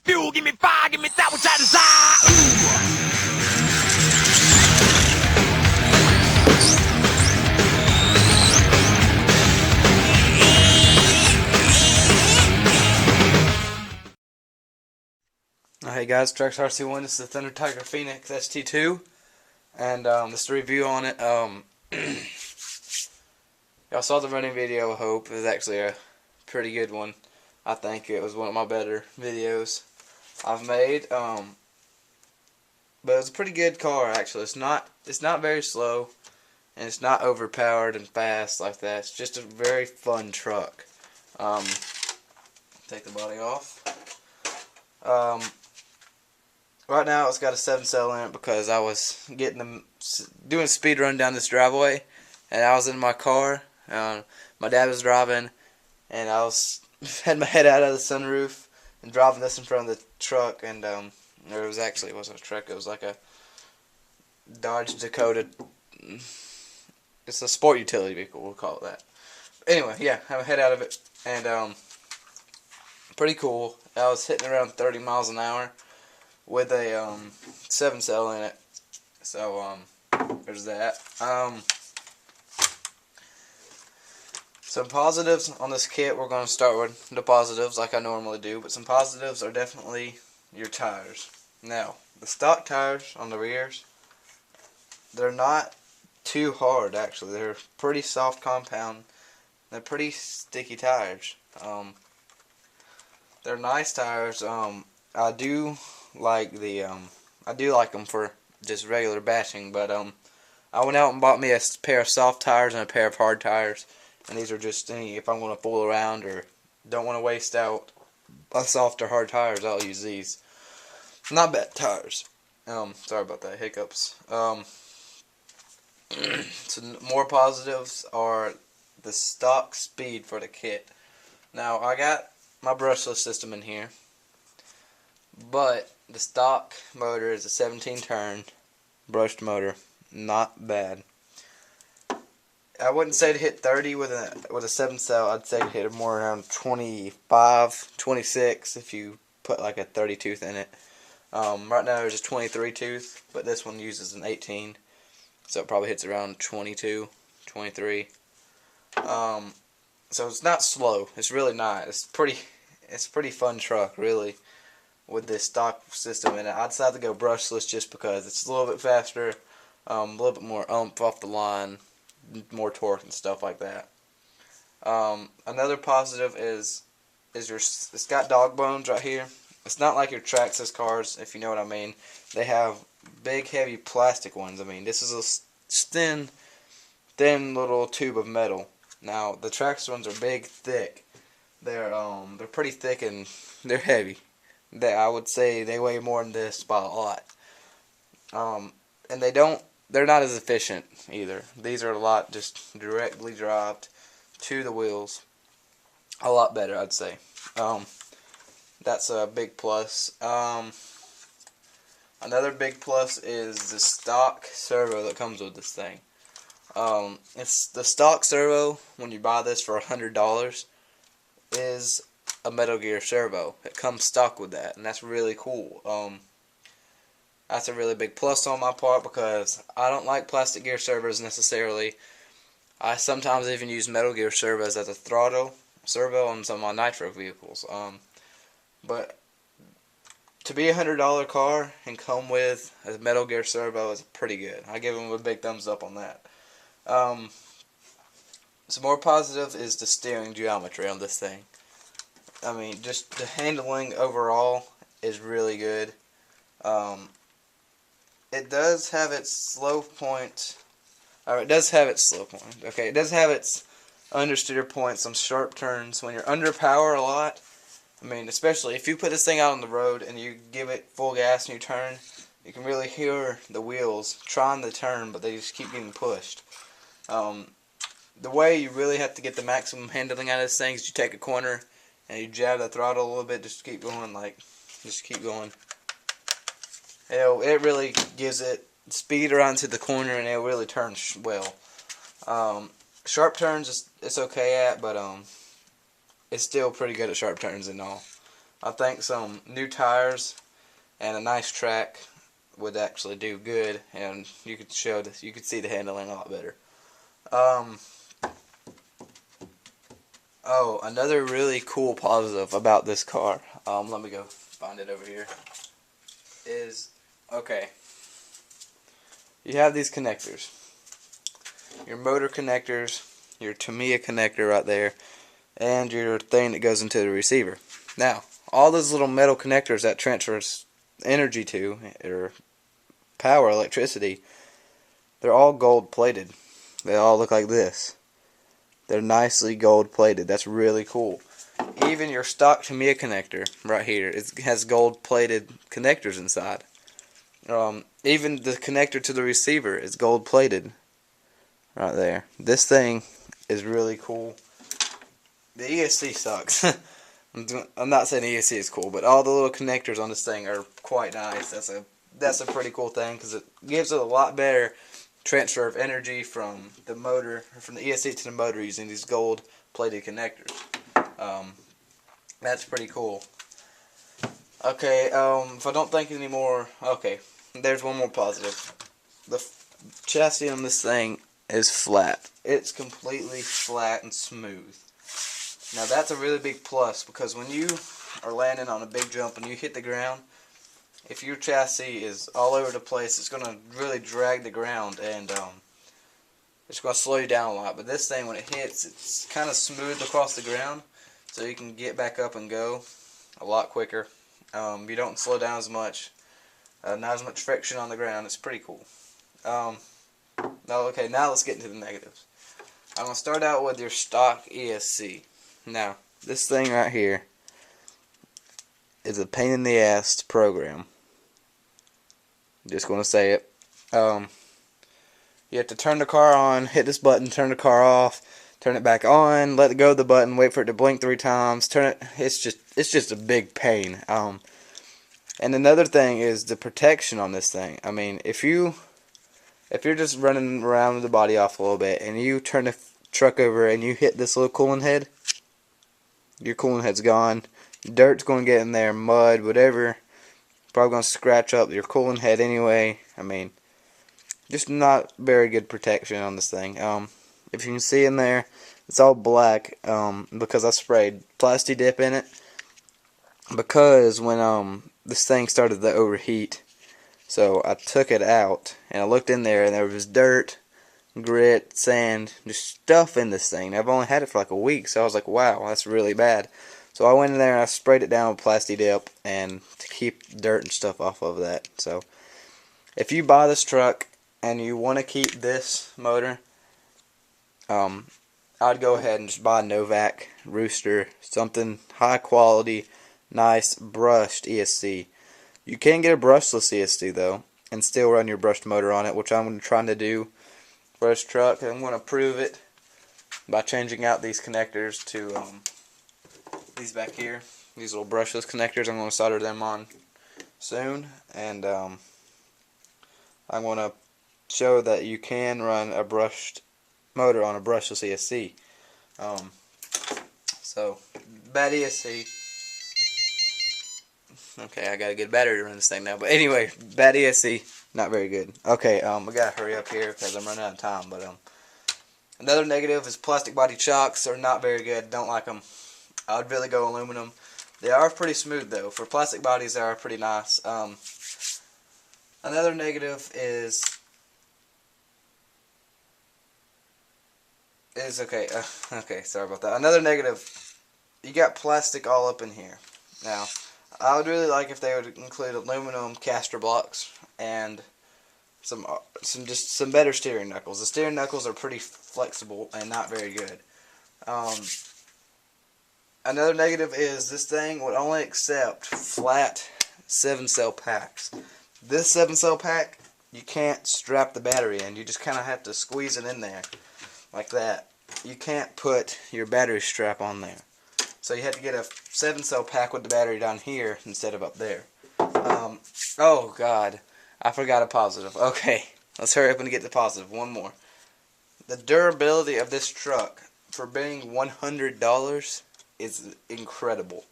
Fuel, give me fire, give me that which I desire. Hey guys, Trex RC1. This is the TIGER PHEONIX ST II, and this is a review on it. Y'all saw the running video. I hope it was actually a pretty good one. I think it was one of my better videos I've made. But it's a pretty good car actually. It's not very slow, and it's not overpowered and fast like that. It's just a very fun truck. Take the body off. Right now it's got a 7-cell in it because I was doing a speed run down this driveway, and I was in my car. My dad was driving, and I had my head out of the sunroof and driving this in front of the truck, and it wasn't a truck. It was like a Dodge Dakota. It's a sport utility vehicle, we'll call it that. Anyway, yeah, I have my head out of it, and pretty cool. I was hitting around 30 miles an hour with a 7-cell in it. So there's that. Some positives on this kit. We're going to start with the positives like I normally do, but some positives are definitely your tires. Now, the stock tires on the rears, they're not too hard actually. They're pretty soft compound. They're pretty sticky tires. They're nice tires. I do like them for just regular bashing, but I went out and bought me a pair of soft tires and a pair of hard tires, and these are just if I'm going to fool around or don't want to waste out a soft or hard tires, I'll use these. Not bad tires. Sorry about that, hiccups. Some more positives are the stock speed for the kit. Now I got my brushless system in here, but the stock motor is a 17-turn brushed motor. Not bad. I wouldn't say to hit 30 with a 7-cell. I'd say to hit more around 25, 26 if you put like a 30 tooth in it. Right now there's a 23 tooth, but this one uses an 18, so it probably hits around 22, 23. So it's not slow. It's really not. It's a pretty fun truck, really, with this stock system in it. I'd decide to go brushless just because it's a little bit faster, a little bit more oomph off the line, more torque and stuff like that. Another positive is it's got dog bones right here. It's not like your Traxxas cars, if you know what I mean. They have big, heavy plastic ones. I mean, this is a thin little tube of metal. Now the Traxxas ones are big, thick. They're pretty thick and they're heavy. I would say they weigh more than this by a lot. And they're not as efficient either. These are a lot just directly dropped to the wheels. A lot better, I'd say. That's a big plus. Another big plus is the stock servo that comes with this thing. It's the stock servo when you buy this for $100 is a Metal Gear servo. It comes stock with that, and that's really cool. That's a really big plus on my part because I don't like plastic gear servos necessarily. I sometimes even use Metal Gear servos as a throttle servo on some of my nitro vehicles. But to be a $100 car and come with a Metal Gear servo is pretty good. I give them a big thumbs up on that. Some more positive is the steering geometry on this thing. I mean, just the handling overall is really good. It does have its slow point. It does have its slow point. Okay, it does have its understeer points, some sharp turns. When you're under power a lot, I mean, especially if you put this thing out on the road and you give it full gas and you turn, you can really hear the wheels trying to turn, but they just keep getting pushed. The way you really have to get the maximum handling out of this thing is you take a corner and you jab the throttle a little bit, just keep going, just keep going. It really gives it speed around to the corner, and it really turns well. Sharp turns, it's okay at, but it's still pretty good at sharp turns and all. I think some new tires and a nice track would actually do good, and you could see the handling a lot better. Oh, another really cool positive about this car, let me go find it over here, is, okay, you have these connectors. Your motor connectors, your Tamiya connector right there, and your thing that goes into the receiver. Now, all those little metal connectors that transfers energy to, or power, electricity, they're all gold plated. They all look like this. They're nicely gold plated. That's really cool. Even your stock Tamiya connector right here, it has gold plated connectors inside. Even the connector to the receiver is gold plated right there. This thing is really cool. The ESC sucks. I'm not saying the ESC is cool, but all the little connectors on this thing are quite nice. That's a pretty cool thing, because it gives it a lot better transfer of energy from the motor, from the ESC to the motor, using these gold plated connectors. That's pretty cool. Okay, if I don't think anymore, okay, there's one more positive. The chassis on this thing is flat. It's completely flat and smooth. Now that's a really big plus, because when you are landing on a big jump and you hit the ground, if your chassis is all over the place, it's going to really drag the ground, and it's going to slow you down a lot. But this thing, when it hits, it's kind of smooth across the ground, so you can get back up and go a lot quicker. You don't slow down as much, not as much friction on the ground. It's pretty cool. Now let's get into the negatives. I'm going to start out with your stock ESC. Now, this thing right here is a pain in the ass to program. Just going to say it. You have to turn the car on, hit this button, turn the car off, turn it back on, let go of the button, wait for it to blink 3 times, turn it. It's just a big pain. And another thing is the protection on this thing. I mean, if you're just running around with the body off a little bit and you turn the truck over and you hit this little cooling head, your cooling head's gone. Dirt's going to get in there, mud, whatever. Probably going to scratch up your cooling head anyway. I mean, just not very good protection on this thing. If you can see in there, it's all black because I sprayed Plasti Dip in it. Because when this thing started to overheat, so I took it out and I looked in there and there was dirt, grit, sand, just stuff in this thing. I've only had it for like a week, so I was like, wow, that's really bad. So I went in there and I sprayed it down with Plasti Dip and to keep dirt and stuff off of that. So if you buy this truck and you want to keep this motor, I'd go ahead and just buy a Novak Rooster, something high quality, nice brushed ESC. You can get a brushless ESC though and still run your brushed motor on it, which I'm trying to do for this truck. I'm going to prove it by changing out these connectors to these back here, these little brushless connectors. I'm going to solder them on soon, and I'm going to show that you can run a brushed motor on a brushless ESC. So, bad ESC. Okay, I gotta get a battery to run this thing now. But anyway, bad ESC, not very good. Okay, we gotta hurry up here because I'm running out of time. But another negative is plastic body shocks are not very good. Don't like them. I'd really go aluminum. They are pretty smooth though. For plastic bodies, they are pretty nice. Another negative is okay. Okay, sorry about that. Another negative, you got plastic all up in here. Now, I would really like if they would include aluminum caster blocks and some better steering knuckles. The steering knuckles are pretty flexible and not very good. Another negative is this thing would only accept flat 7-cell packs. This 7-cell pack, you can't strap the battery in. You just kind of have to squeeze it in there like that. You can't put your battery strap on there. So you have to get a 7-cell pack with the battery down here instead of up there. Oh God, I forgot a positive. Okay, let's hurry up and get the positive. One more. The durability of this truck for being $100 is incredible.